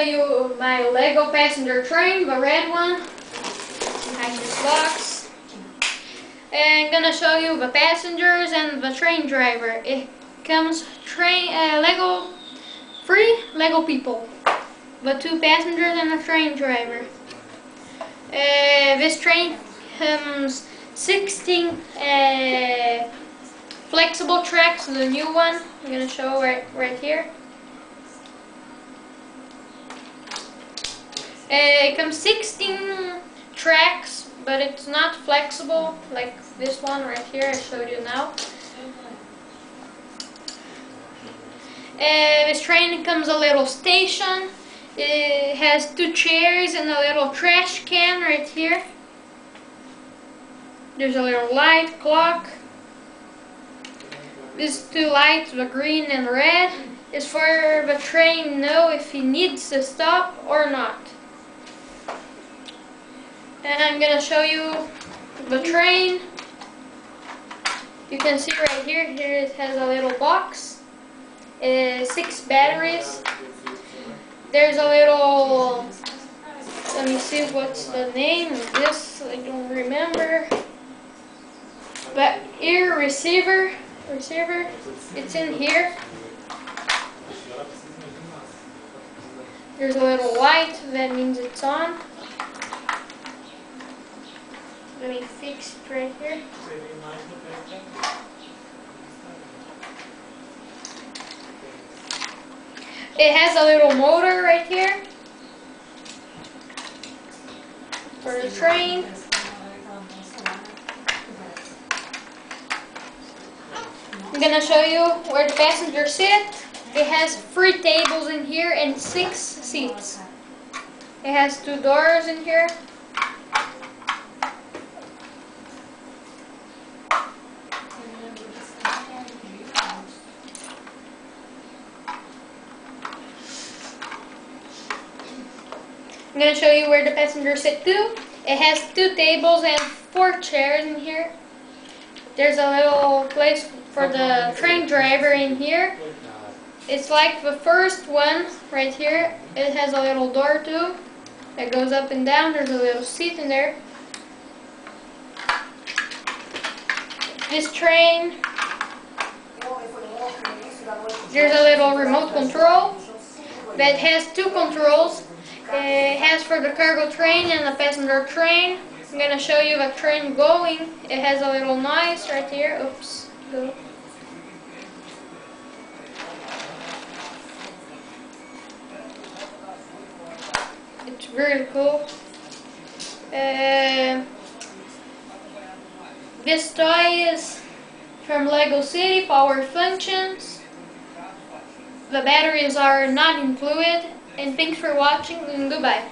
show you my Lego passenger train, the red one, behind this box. And I'm gonna show you the passengers and the train driver. It comes Lego free Lego people, the 2 passengers and the train driver. This train comes 16 flexible tracks, the new one. I'm gonna show right here. It comes 16 tracks, but it's not flexible like this one right here I showed you now. This train comes a little station. It has 2 chairs and a little trash can right here. There's a little light, clock. These 2 lights, the green and red, is for the train to know if he needs to stop or not. And I'm gonna show you the train. You can see right here, it has a little box, 6 batteries. There's a little, let me see what's the name of this, I don't remember. But ear receiver, it's in here. There's a little light, that means it's on. Let me fix it right here. It has a little motor right here for the train. I'm gonna show you where the passengers sit. It has 3 tables in here and 6 seats. It has 2 doors in here. I'm going to show you where the passengers sit too. It has 2 tables and 4 chairs in here. There's a little place for the train driver in here. It's like the first one right here. It has a little door too that goes up and down. There's a little seat in there. This train, there's a little remote control that has 2 controls. It has for the cargo train and the passenger train. I'm going to show you the train going. It has a little noise right here. Oops. Go. It's very cool. This toy is from Lego City, Power Functions. The batteries are not included. And thanks for watching and goodbye.